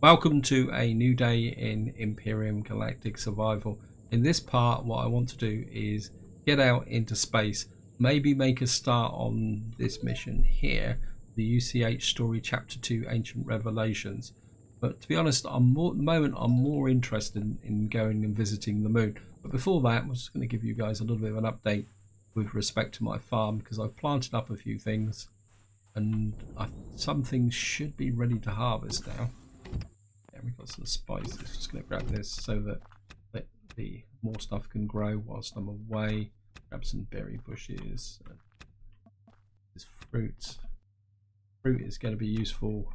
Welcome to a new day in Empyrion Galactic Survival. In this part, what I want to do is get out into space, maybe make a start on this mission here, the UCH story chapter 2 Ancient Revelations. But to be honest, at the moment I'm more interested in going and visiting the moon. But before that, I'm just going to give you guys a little bit of an update with respect to my farm, because I've planted up a few things and some things should be ready to harvest now. We've got some spices. Just going to grab this so that the more stuff can grow whilst I'm away. Grab some berry bushes. This fruit is going to be useful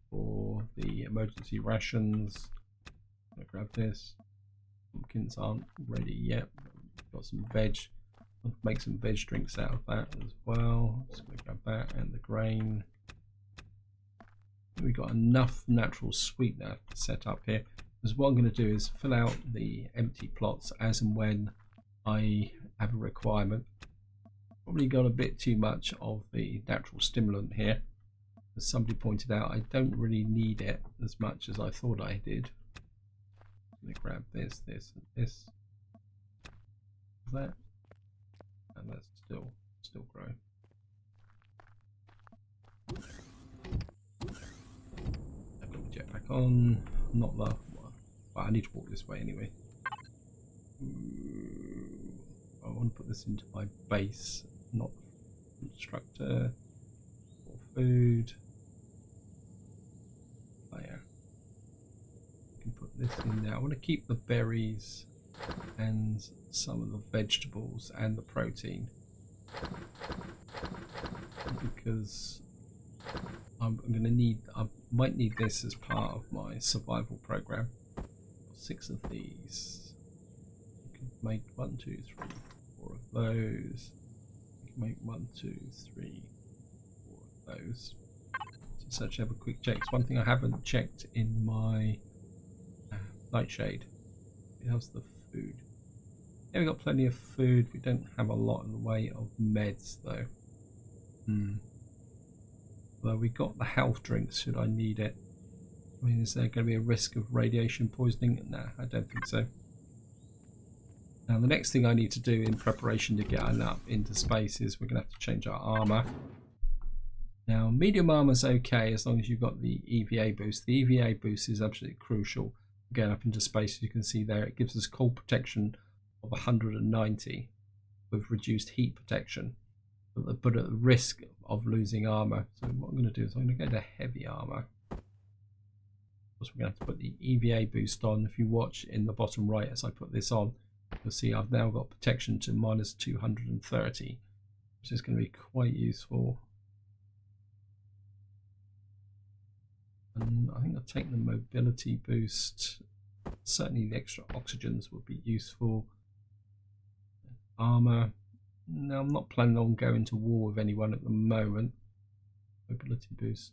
for the emergency rations. I'm going to grab this. Pumpkins aren't ready yet. Got some veg. I'll make some veg drinks out of that as well. Just going to grab that and the grain. We've got enough natural sweetener set up here, because what I'm going to do is fill out the empty plots as and when I have a requirement. Probably got a bit too much of the natural stimulant here. As somebody pointed out, I don't really need it as much as I thought I did. I'm going to grab this and this. That, and that's still growing. Jetpack on, not the. Well, I need to walk this way anyway. I want to put this into my base, not constructor or food. Oh yeah, I can put this in there. I want to keep the berries and some of the vegetables and the protein, because I'm going to need. I might need this as part of my survival program. 6 of these. You can make 1, 2, 3, 4 of those. You can make 1, 2, 3, 4 of those. So let's have a quick check. It's one thing I haven't checked in my nightshade. How's the food? Yeah, we've got plenty of food. We don't have a lot in the way of meds though. Well, we got the health drinks should I need it. I mean, is there going to be a risk of radiation poisoning? No, I don't think so. Now the next thing I need to do in preparation to get up into space is we're going to have to change our armor. Now medium armor is okay as long as you've got the EVA boost. The EVA boost is absolutely crucial getting up into space. As you can see there, it gives us cold protection of 190 with reduced heat protection, but at the risk of losing armor. So what I'm going to do is I'm going to go to heavy armor. Of course, we're going to have to put the EVA boost on. If you watch in the bottom right as I put this on, you'll see I've now got protection to minus 230, which is going to be quite useful. And I think I'll take the mobility boost. Certainly the extra oxygens would be useful. Armor. No, I'm not planning on going to war with anyone at the moment. Mobility boost.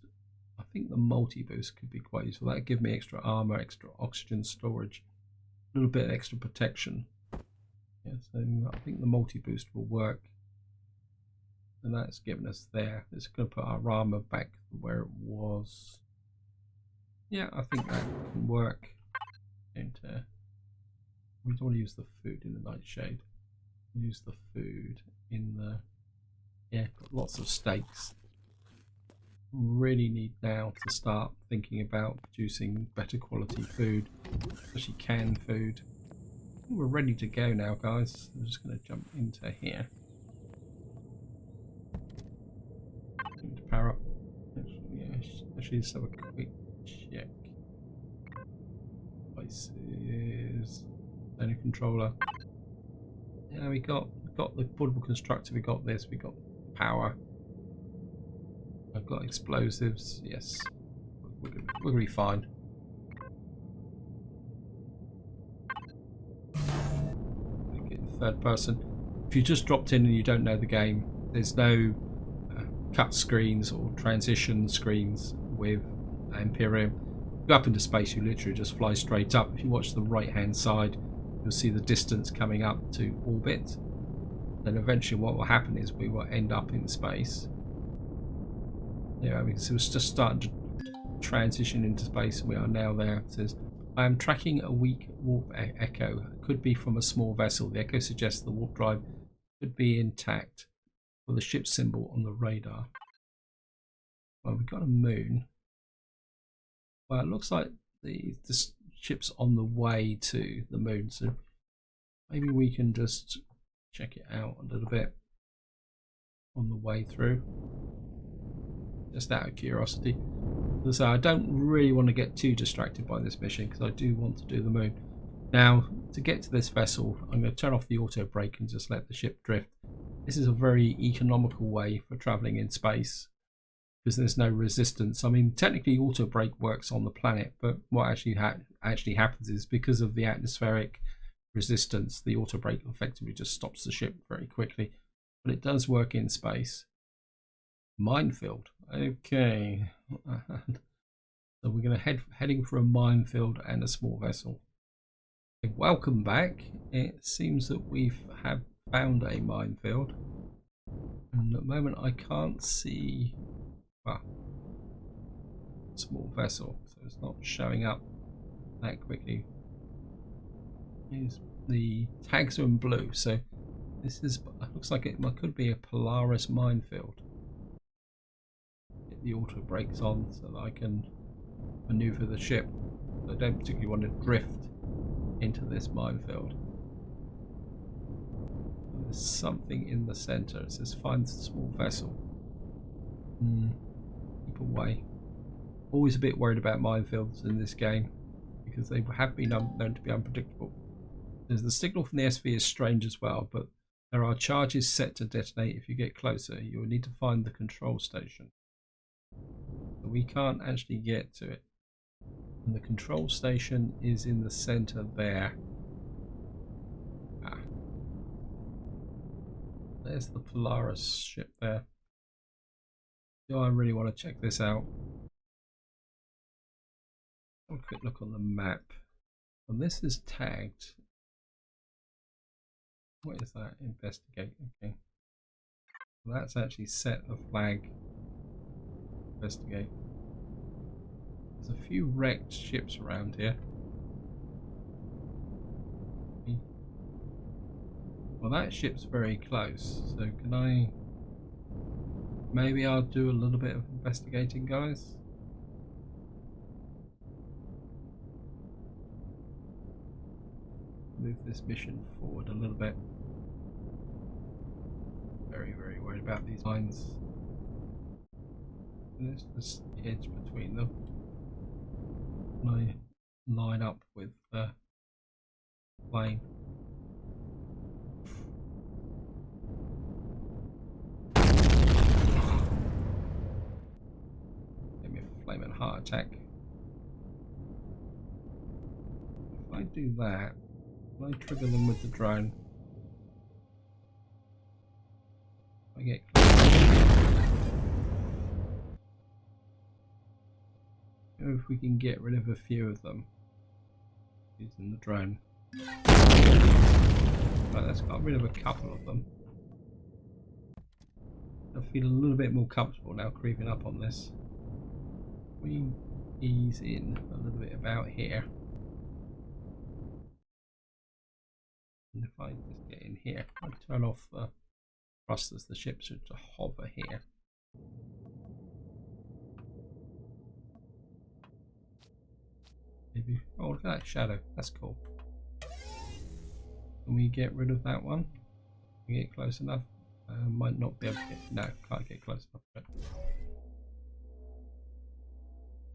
I think the multi boost could be quite useful. That would give me extra armor, extra oxygen storage, a little bit of extra protection. Yeah, so I think the multi boost will work. And that's given us there. It's going to put our armor back where it was. Yeah, I think that can work. And we don't want to use the food in the nightshade. Use the food in the, yeah, got lots of steaks. Really need now to start thinking about producing better quality food, especially canned food. We're ready to go now, guys. I'm just going to jump into here. Need to power up. Actually, let's have a quick check. Devices, only controller. Yeah, we got the portable constructor, we got this, we got power. I've got explosives, yes. We're gonna be fine. Get in third person. If you just dropped in and you don't know the game, there's no cut screens or transition screens with Empyrion. You go up into space, you literally just fly straight up. If you watch the right hand side, you'll see the distance coming up to orbit. Then eventually what will happen is we will end up in space. Yeah, because it was just starting to transition into space. We are now there. It says, I am tracking a weak warp echo. Could be from a small vessel. The echo suggests the warp drive could be intact for the ship symbol on the radar. Well, we've got a moon. Well, it looks like the ship's on the way to the moon, so maybe we can just check it out a little bit on the way through, just out of curiosity. So I don't really want to get too distracted by this mission because I do want to do the moon. Now, to get to this vessel, I'm going to turn off the auto brake and just let the ship drift. This is a very economical way for traveling in space because there's no resistance. I mean, technically auto brake works on the planet, but what actually happens is because of the atmospheric resistance, the auto brake effectively just stops the ship very quickly. But it does work in space. Minefield. Okay. So we're going to heading for a minefield and a small vessel. Welcome back. It seems that we have found a minefield. And at the moment I can't see small vessel, so it's not showing up that quickly. The tags are in blue, so this looks like it could be a Polaris Minefield. Get the auto brakes on so that I can maneuver the ship. I don't particularly want to drift into this minefield. There's something in the center. It says find small vessel. Keep away. Always a bit worried about minefields in this game because they have been known to be unpredictable. There's the signal from the SV is strange as well, but there are charges set to detonate if you get closer. You will need to find the control station. So we can't actually get to it. And the control station is in the center there. There's the Polaris ship there. Do I really want to check this out? Have a quick look on the map. And this is tagged. What is that? Investigate. Okay. Well, that's actually set the flag. Investigate. There's a few wrecked ships around here. Well, that ship's very close, so can I... Maybe I'll do a little bit of investigating, guys. Move this mission forward a little bit. Very, very worried about these mines. There's this edge between them. Can I line up with the plane? Give me a flaming heart attack. If I do that, can I trigger them with the drone? I get if we can get rid of a few of them using the drone. Right, that's got rid of a couple of them. I feel a little bit more comfortable now creeping up on this. We ease in a little bit about here. And if I just get in here, I turn off the thrusters, the ship should hover here. Maybe, oh, look at that shadow, that's cool. Can we get rid of that one? Can we get close enough? Might not be able to get, no, can't get close enough. But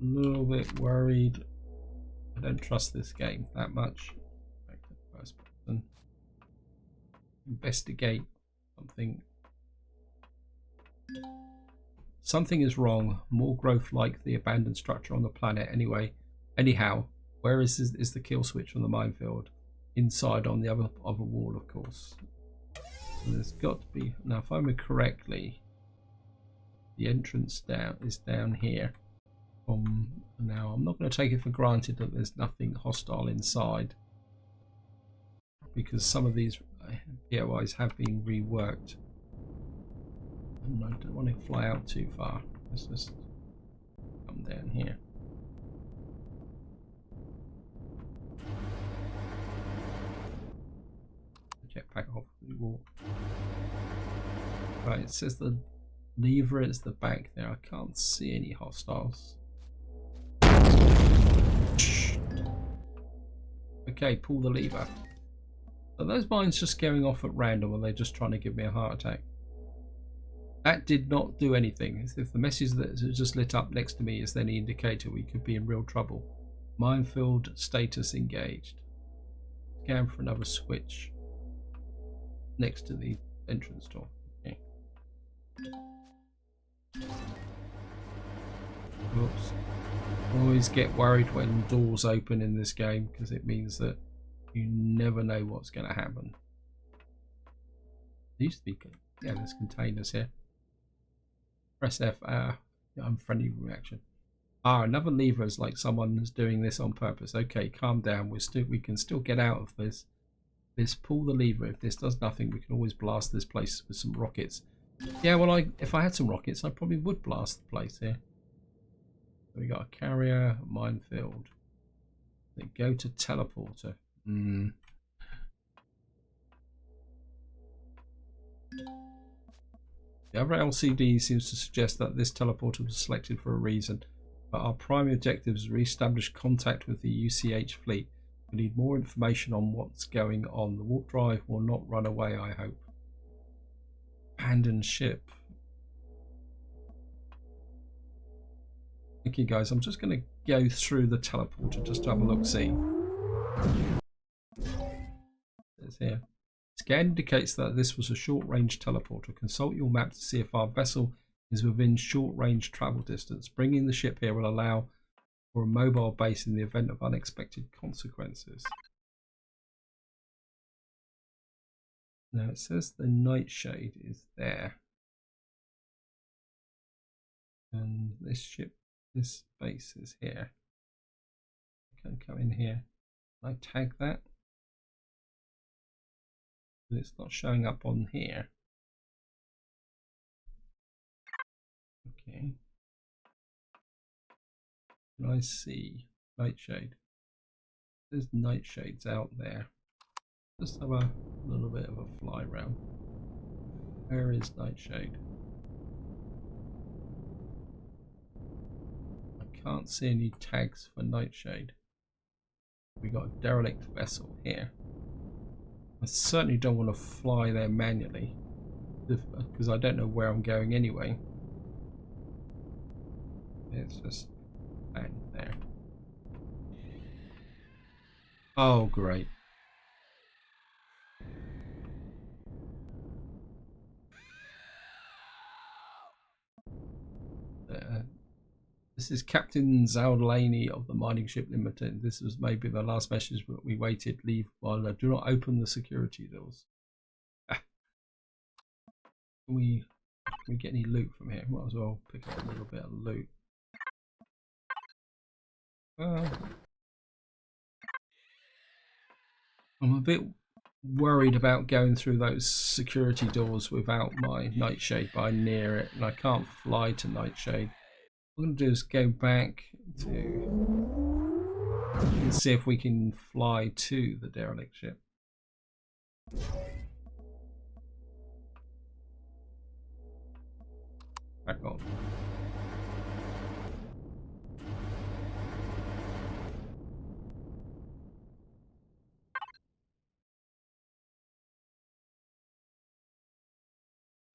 a little bit worried. I don't trust this game that much. Back to first person. Investigate something. Something is wrong. More growth like the abandoned structure on the planet anyhow, where is the kill switch from the minefield? Inside on the other wall, of course. So there's got to be, now if I remember correctly, the entrance is down here. Now I'm not going to take it for granted that there's nothing hostile inside, because some of these POIs have been reworked. And I don't want to fly out too far. Let's just come down here. get back off the wall. Right, it says the lever is the back there. I can't see any hostiles. Okay, pull the lever. Are those mines just going off at random, or are they just trying to give me a heart attack? That did not do anything. If the message that just lit up next to me is any indicator, we could be in real trouble. Minefield status engaged. Scan for another switch next to the entrance door. Okay. Oops. Always get worried when doors open in this game, because it means that you never know what's going to happen. There used to be, yeah, there's containers here. Press F. Unfriendly reaction. Another lever is like someone is doing this on purpose. Okay, calm down. We can still get out of this. Pull the lever. If this does nothing, we can always blast this place with some rockets. Yeah, well, if I had some rockets, I probably would blast the place here. So we got a carrier, a minefield. Then go to teleporter. The other LCD seems to suggest that this teleporter was selected for a reason, but our primary objective is to re-establish contact with the UCH fleet. We need more information on what's going on. The warp drive will not run away, I hope. Abandoned ship. Okay guys, I'm just going to go through the teleporter just to have a look-see. It's here. Scan indicates that this was a short-range teleporter. Consult your map to see if our vessel is within short-range travel distance. Bringing the ship here will allow for a mobile base in the event of unexpected consequences. Now it says the nightshade is there. And this ship, this base is here. I can come in here. Can I tag that? It's not showing up on here. Okay. Can I see nightshade? There's nightshades out there. Just have a little bit of a fly round. Where is nightshade? I can't see any tags for nightshade. We got a derelict vessel here. I certainly don't want to fly there manually, because I don't know where I'm going anyway. It's just bang there. Oh, great. This is Captain Zaldlaney of the Mining Ship Limited. This was maybe the last message, but we waited. Leave while do not open the security doors. Can we get any loot from here? Might as well pick up a little bit of loot. I'm a bit worried about going through those security doors without my nightshade by near it, and I can't fly to nightshade. What I'm going to do is go back to and see if we can fly to the derelict ship. Back on.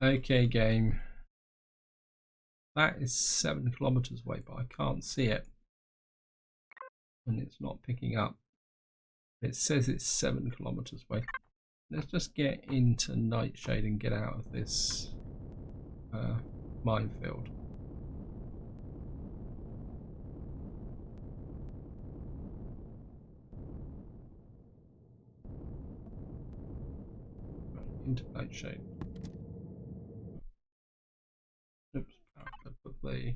Okay, game. That is 7 kilometers away, but I can't see it. And it's not picking up. It says it's 7 kilometers away. Let's just get into nightshade and get out of this minefield. Right, into nightshade. Oops, I put the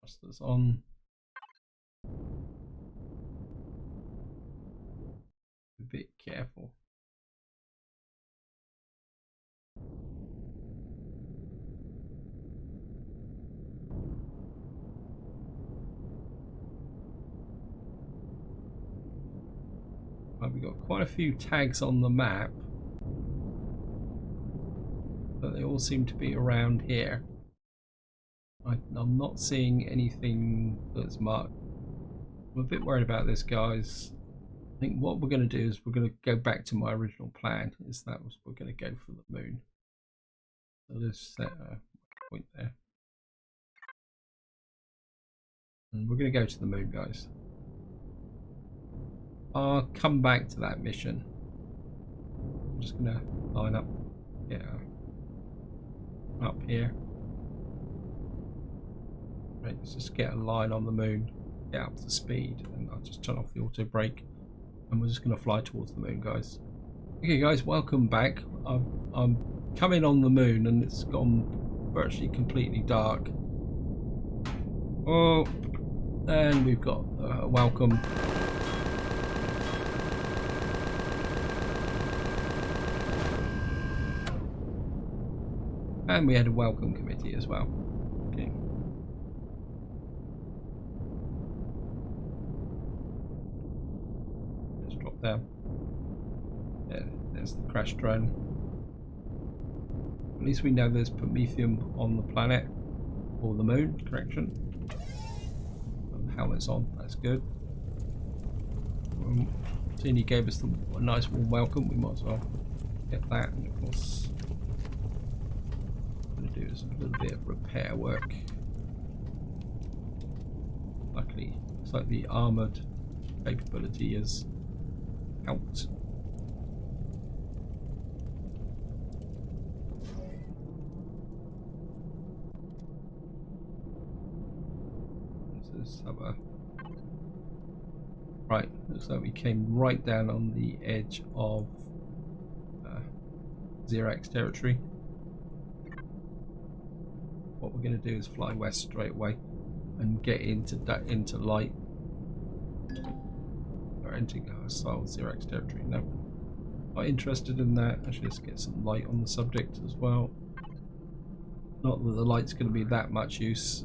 thrusters on. A bit careful. Right, we've got quite a few tags on the map. but they all seem to be around here. I'm not seeing anything that's marked. I'm a bit worried about this, guys. I think what we're going to do is we're going to go back to my original plan. Is that we're going to go for the moon. So let's set a point there, and we're going to go to the moon, guys. I'll come back to that mission. I'm just going to line up, up here. Right, let's just get a line on the moon, get up to speed, and I'll just turn off the auto brake, and we're just going to fly towards the moon, guys. Okay, guys, welcome back. I'm coming on the moon, and it's gone virtually completely dark. Oh, and we've got welcome. And we had a welcome committee as well. Okay. Just drop down. Yeah, there's the crash drone. At least we know there's Magnesium on the planet, or the moon, correction. And the helmet's on, that's good. Seeing he gave us a nice warm welcome, we might as well get that, and of course do is a little bit of repair work. Luckily, looks like the armoured capability has helped. Let's have a right. Looks like we came right down on the edge of Xerax territory. What we're going to do is fly west straight away and get into light, or entering hostile Xerax territory. No, not interested in that. I should just get some light on the subject as well. Not that the light's going to be that much use.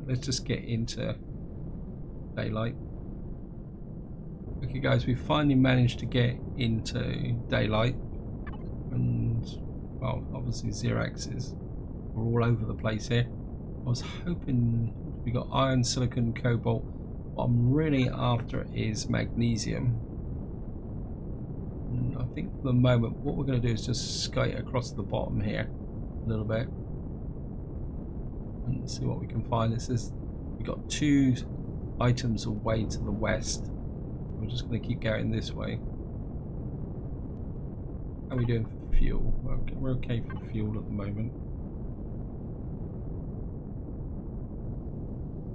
Let's just get into daylight. Okay, guys, we finally managed to get into daylight, and well, obviously Xeraxes are all over the place here. I was hoping we got iron, silicon, cobalt. What I'm really after is magnesium. And I think for the moment what we're going to do is just skate across the bottom here a little bit and see what we can find. It says we've got 2 items away to the west. We're just going to keep going this way. How are we doing for fuel? We're okay for fuel at the moment.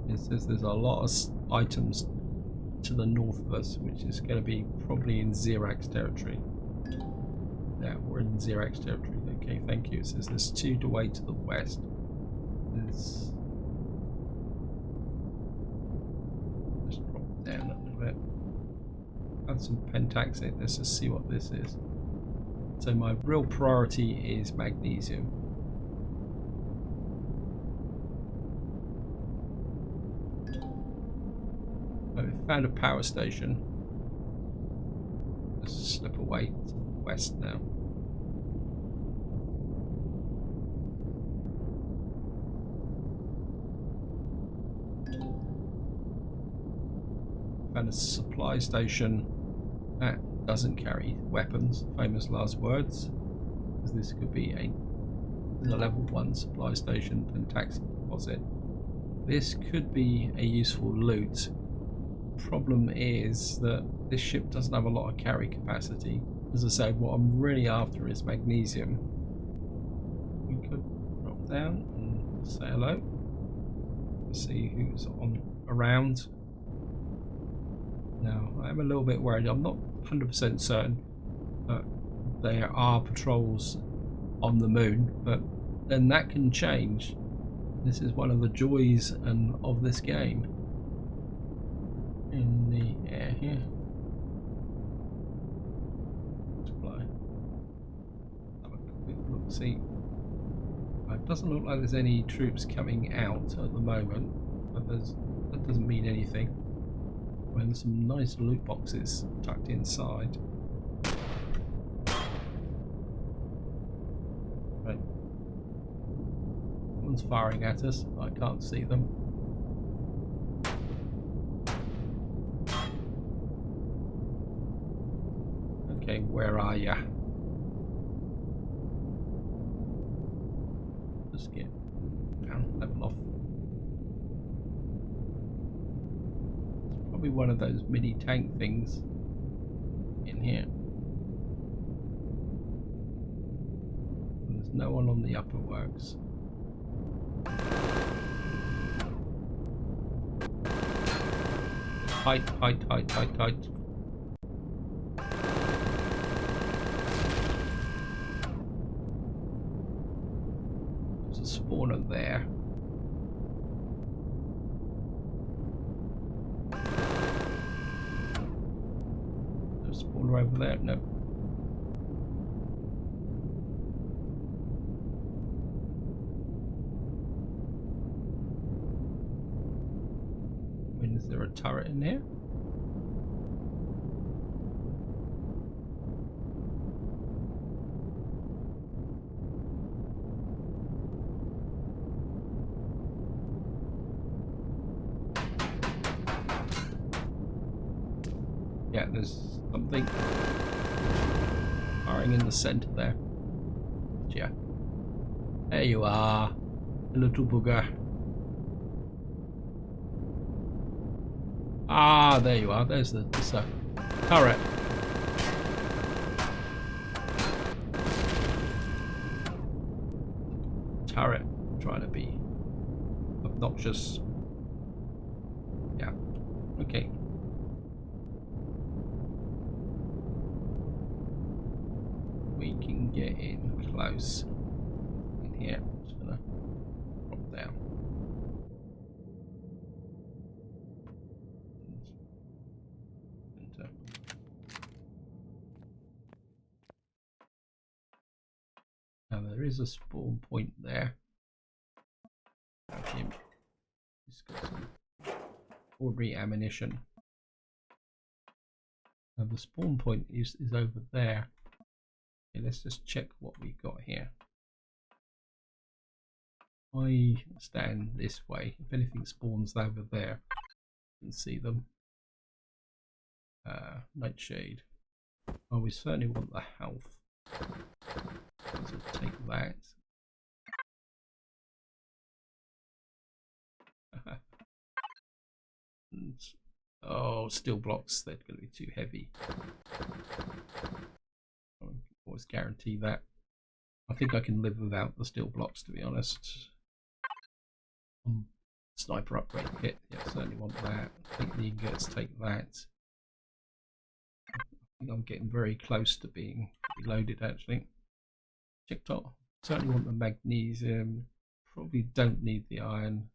It says there's a lot of items to the north of us, which is going to be probably in Xerax territory. Yeah, we're in Xerax territory. Okay, thank you. It says there's 2 away to the west. There's... just drop down a little bit. Add some pentaxate. Let's just see what this is. So my real priority is magnesium. I found a power station. Let's slip away to the west now. Found a supply station that doesn't carry weapons, famous last words, because this could be a level 1 supply station, pentaxate deposit. This could be a useful loot. Problem is that this ship doesn't have a lot of carry capacity. As I said, what I'm really after is magnesium. We could drop down and say hello. See who's around. Now, I'm a little bit worried. I'm not 100% certain that there are patrols on the moon, but then that can change. This is one of the joys of this game. In the air here. Let's fly. Have a quick look. See, it doesn't look like there's any troops coming out at the moment, but that doesn't mean anything. Well, there's some nice loot boxes tucked inside. Someone's firing at us. I can't see them. Okay, where are ya? Just get down, level off. It's probably one of those mini tank things in here. And there's no one on the upper works. Height. There's a spawner there. There's a spawner over there. No. Is there a turret in here? Yeah, there's something firing in the center there. Yeah. There you are, a little booger. Ah, there you are. There's the turret. Turret. Trying to be obnoxious. Yeah. Okay. We can get in close. In here. I'm just gonna drop down. Now there is a spawn point there. He's got some ordinary ammunition. Now the spawn point is over there. Okay, let's just check what we've got here. I stand this way. If anything spawns over there, you can see them. Nightshade. Oh, we certainly want the health. So take that. And, oh, steel blocks, they're going to be too heavy. I can always guarantee that. I think I can live without the steel blocks, to be honest. Sniper upgrade kit, yeah, certainly want that. Take the ingots, take that. I think I'm getting very close to being loaded actually. Checked out. Certainly want the magnesium. Probably don't need the iron.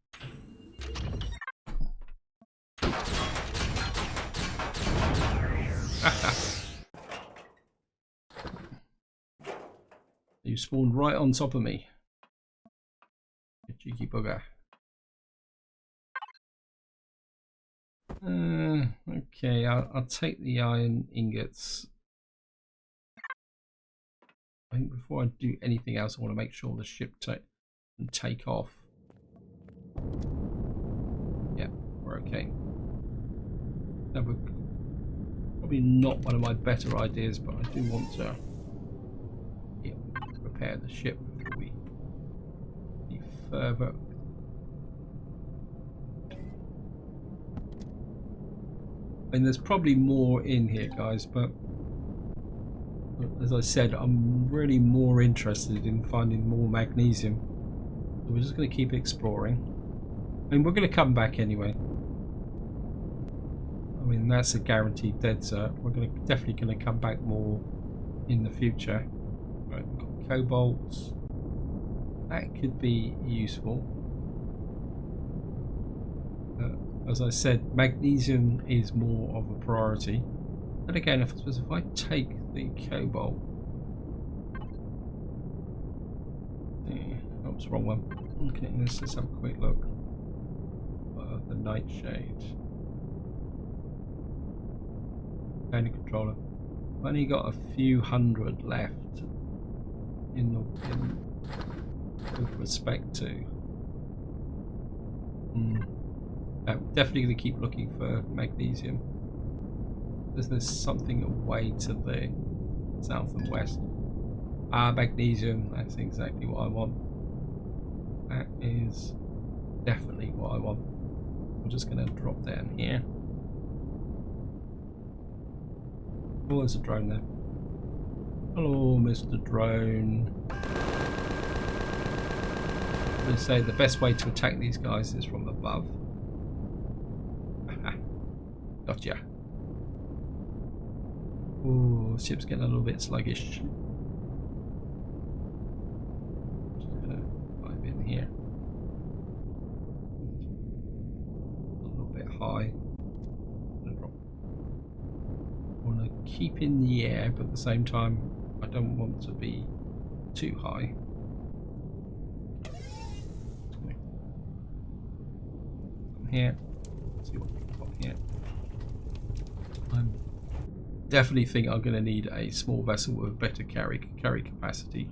You spawned right on top of me. You cheeky bugger. Okay, I'll take the iron ingots. I think before I do anything else, I want to make sure the ship can take off. Yeah, we're okay. Now, probably not one of my better ideas, but I do want to repair the ship before we be further. I mean, there's probably more in here, guys, but as I said, I'm really more interested in finding more magnesium. So we're just going to keep exploring. I mean, we're going to come back anyway. I mean, that's a guaranteed dead cert. We're definitely going to come back more in the future. Right, we've got cobalt. That could be useful. As I said, magnesium is more of a priority. And again, if I take the cobalt, oops, wrong one. Okay, let's just have a quick look. The nightshade. Counter controller. I've only got a few hundred left with respect to Definitely going to keep looking for magnesium. There's something away to the south and west. Magnesium, that's exactly what I want. That is definitely what I want. I'm just going to drop down here. Oh, there's a drone there. Hello, Mr. Drone. I'm going to say the best way to attack these guys is from above. Aha. Gotcha. Oh, ship's getting a little bit sluggish. Just gonna dive in here. A little bit high. I want to keep in the air, but at the same time, I don't want to be too high. Come here. See what we've got here. I definitely think I'm going to need a small vessel with better carry capacity.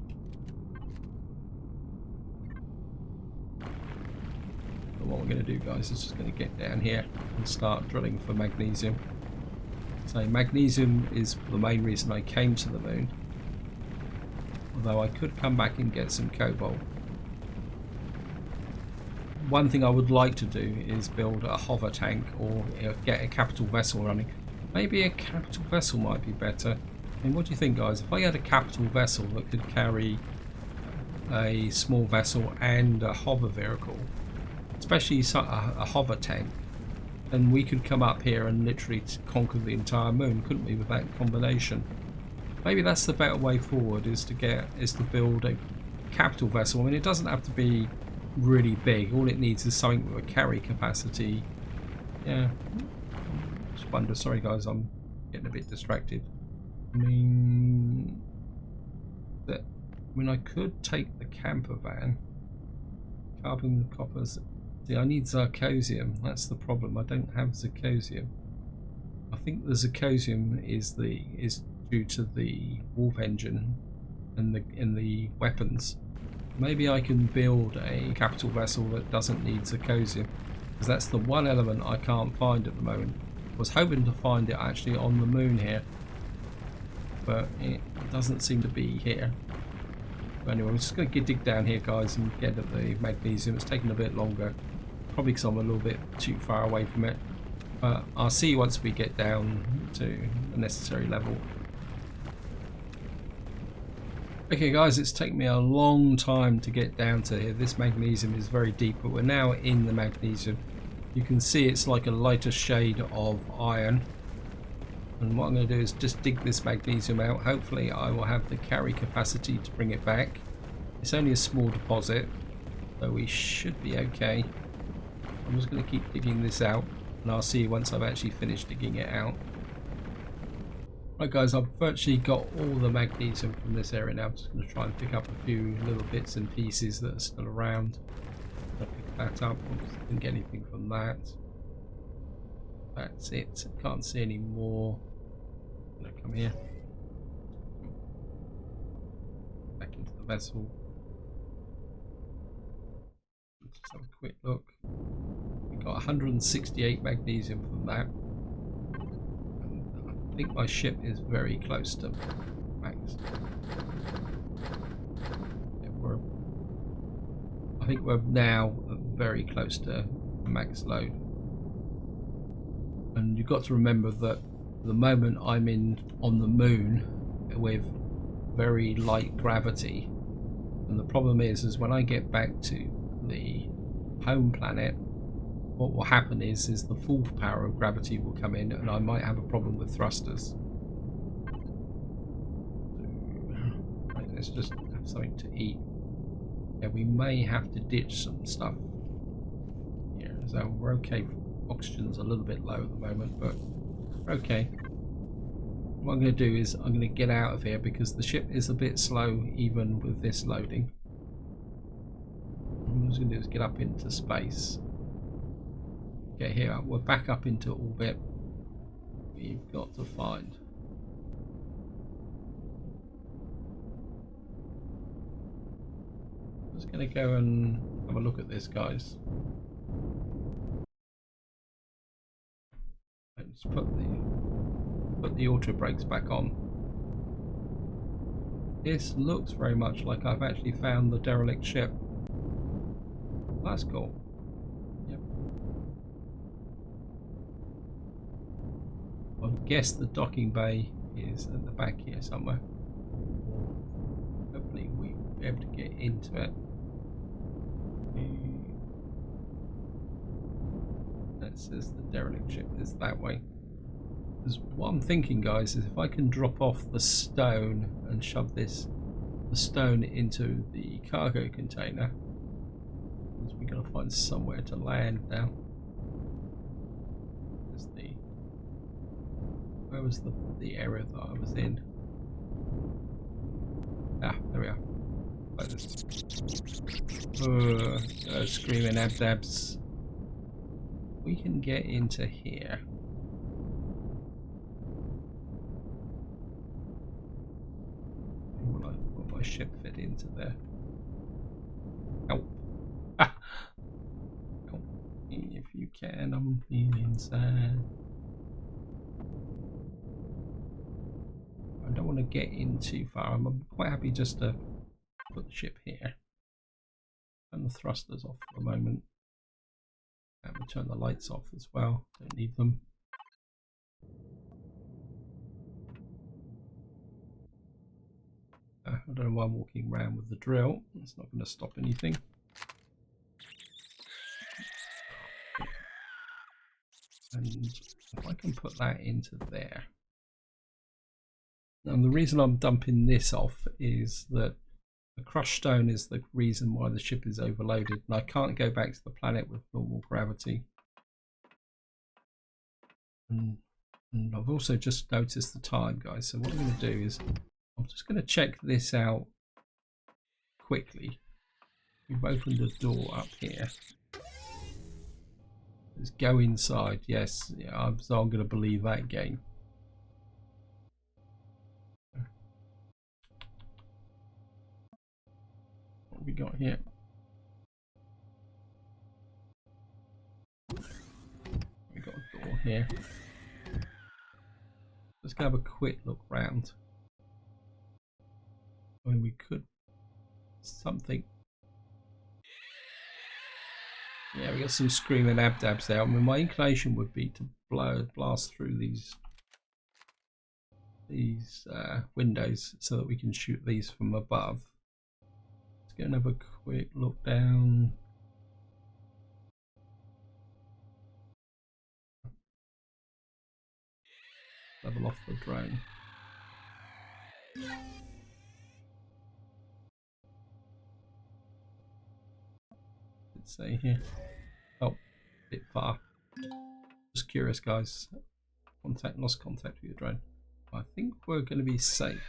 But what we're going to do, guys, is just going to get down here and start drilling for magnesium. So magnesium is the main reason I came to the moon. Although I could come back and get some cobalt. One thing I would like to do is build a hover tank or get a capital vessel running. Maybe a capital vessel might be better. I mean, what do you think, guys? If I had a capital vessel that could carry a small vessel and a hover vehicle, especially a hover tank, then we could come up here and literally conquer the entire moon, couldn't we, with that combination? Maybe that's the better way forward, is to build a capital vessel. I mean, it doesn't have to be really big. All it needs is something with a carry capacity. Yeah. Just wonder. Sorry, guys, I'm getting a bit distracted. I mean, I could take the camper van. Carbon coppers. See, I need zirconium. That's the problem. I don't have zirconium. I think the zirconium is due to the warp engine and the weapons. Maybe I can build a capital vessel that doesn't need zirconium, because that's the one element I can't find at the moment. I was hoping to find it actually on the moon here, but it doesn't seem to be here. But anyway, we're just going to dig down here, guys, and get at the magnesium. It's taking a bit longer, probably because I'm a little bit too far away from it. But I'll see you once we get down to the necessary level. Okay, guys, it's taken me a long time to get down to here. This magnesium is very deep, but we're now in the magnesium. You can see it's like a lighter shade of iron. And what I'm going to do is just dig this magnesium out. Hopefully I will have the carry capacity to bring it back. It's only a small deposit, so we should be okay. I'm just going to keep digging this out, and I'll see you once I've actually finished digging it out. Right, guys, I've virtually got all the magnesium from this area now. I'm just going to try and pick up a few little bits and pieces that are still around. I'll pick that up. I didn't get anything from that. That's it. Can't see any more. I'm going to come here. Back into the vessel. Just have a quick look. We got 168 magnesium from that. I think my ship is very close to max. Yeah, I think we're now very close to max load. And you've got to remember that at the moment I'm on the moon with very light gravity. And the problem is when I get back to the home planet, what will happen is the full power of gravity will come in, and I might have a problem with thrusters. Right, let's just have something to eat. Yeah, we may have to ditch some stuff here. So we're okay. Oxygen's a little bit low at the moment, but we're okay. What I'm going to do is I'm going to get out of here because the ship is a bit slow even with this loading. What I'm just going to do is get up into space. Okay, here we're back up into orbit. We've got to find. I'm just going to go and have a look at this, guys. Let's put the auto brakes back on. This looks very much like I've actually found the derelict ship. That's cool. Yep. I guess the docking bay is at the back here somewhere. Hopefully we'll be able to get into it. That says the derelict ship is that way. Because what I'm thinking, guys, is if I can drop off the stone and shove the stone into the cargo container, we're going to find somewhere to land now. Where was the area that I was in? Ah, there we are. Like this. Screaming abdabs. We can get into here. Will my ship fit into there? Help. Ah. Help me if you can, I'm feeling sad. I don't want to get in too far. I'm quite happy just to put the ship here. Turn the thrusters off for a moment. And we'll turn the lights off as well. Don't need them. I don't know why I'm walking around with the drill. It's not going to stop anything. And if I can put that into there. And the reason I'm dumping this off is that the crushed stone is the reason why the ship is overloaded, and I can't go back to the planet with normal gravity. And I've also just noticed the time, guys, so what I'm going to do is I'm just going to check this out quickly. We've opened a door up here. Let's go inside. Yes, yeah, so I'm going to believe that game. What have we got here? We got a door here. Let's go have a quick look round. I mean, we could something. Yeah, we got some screaming abdabs there. I mean, my inclination would be to blast through these windows so that we can shoot these from above. Let's go and have a quick look down. Level off the drone. Let's say here. Oh, a bit far. Just curious, guys. Lost contact with your drone. I think we're going to be safe.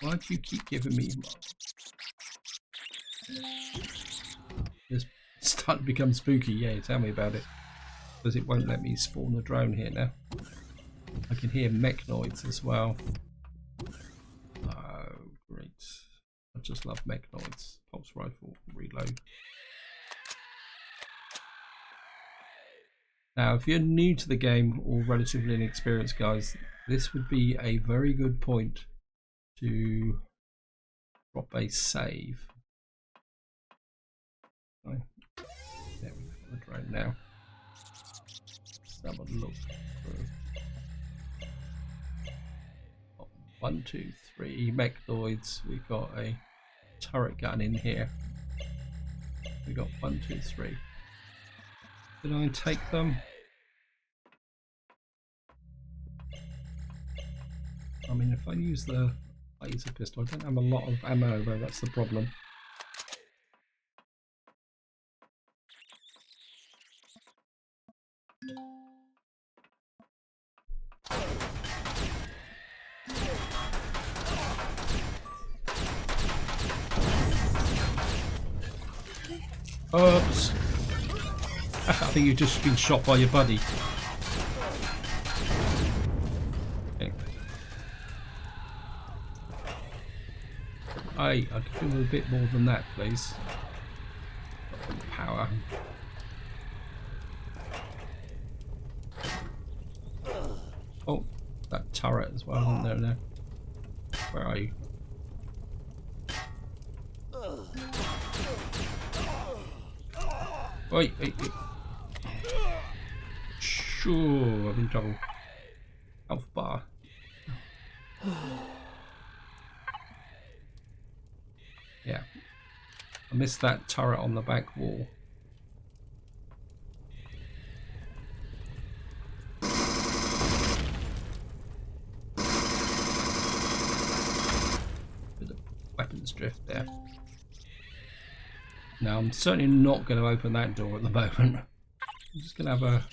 Why do you keep giving me? It's starting to become spooky. Yeah, tell me about it. Because it won't let me spawn the drone here now. I can hear mechanoids as well. Oh, great. I just love mechanoids. Pulse rifle, reload. Now, if you're new to the game or relatively inexperienced, guys, this would be a very good point to drop a save. There we go, the drone now. Let's have a look through. 1, 2, 3 mechanoids. We've got a turret gun in here. We got 1, 2, 3. Did I take them? I mean, if I use the laser pistol, I don't have a lot of ammo, though. That's the problem. Oops. I think you've just been shot by your buddy. Okay. I could do a bit more than that, please. Power. Oh, that turret as well. Oh, no. Where are you? Wait. Sure, I'm in trouble. Health bar. Yeah. I missed that turret on the back wall. Bit of weapons drift there. Now, I'm certainly not going to open that door at the moment. I'm just going to have a...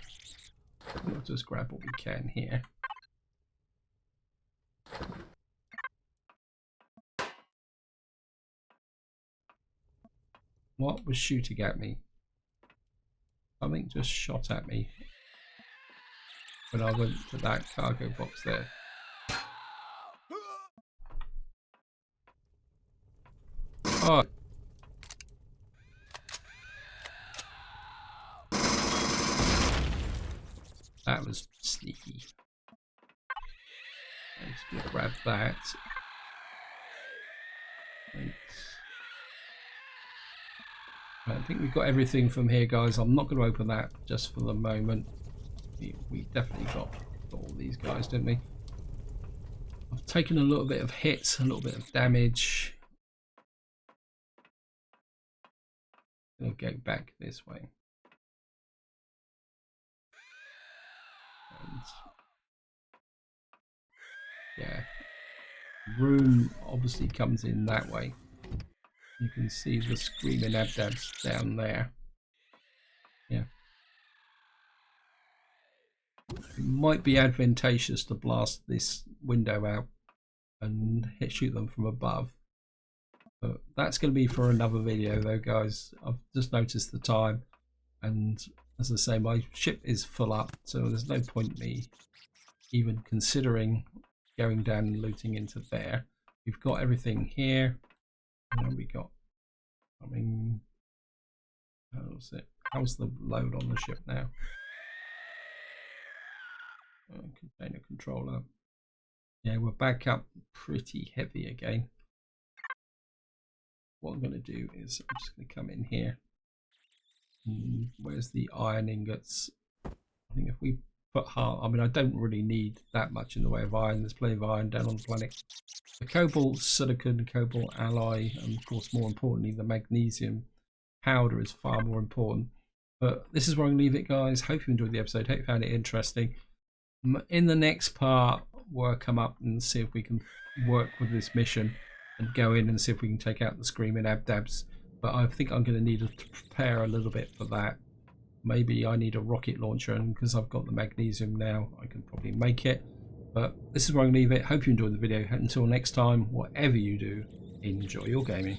We'll just grab what we can here. What was shooting at me? Something just shot at me when I went to that cargo box there. Oh. That was sneaky. I'm just going to grab that. Thanks. I think we've got everything from here, guys. I'm not going to open that just for the moment. We definitely got all these guys, didn't we? I've taken a little bit of hits, a little bit of damage. I'm going to go back this way. And yeah, room obviously comes in that way. You can see the screaming abdabs down there. Yeah. It might be advantageous to blast this window out and shoot them from above. But that's going to be for another video though, guys. I've just noticed the time. And as I say, my ship is full up. So there's no point me even considering going down and looting into there. We've got everything here. And we got, I mean, how's it? How's the load on the ship now? Container controller. Yeah, we're back up pretty heavy again. What I'm going to do is I'm just going to come in here. Where's the iron ingots? I think if we put half, I mean, I don't really need that much in the way of iron. There's plenty of iron down on the planet. The cobalt, silicon, cobalt alloy, and of course, more importantly, the magnesium powder is far more important. But this is where I'm going to leave it, guys. Hope you enjoyed the episode. Hope you found it interesting. In the next part, we'll come up and see if we can work with this mission and go in and see if we can take out the screaming abdabs. But I think I'm going to need to prepare a little bit for that. Maybe I need a rocket launcher, and because I've got the magnesium now, I can probably make it. But this is where I'm going to leave it. Hope you enjoyed the video. Until next time, whatever you do, enjoy your gaming.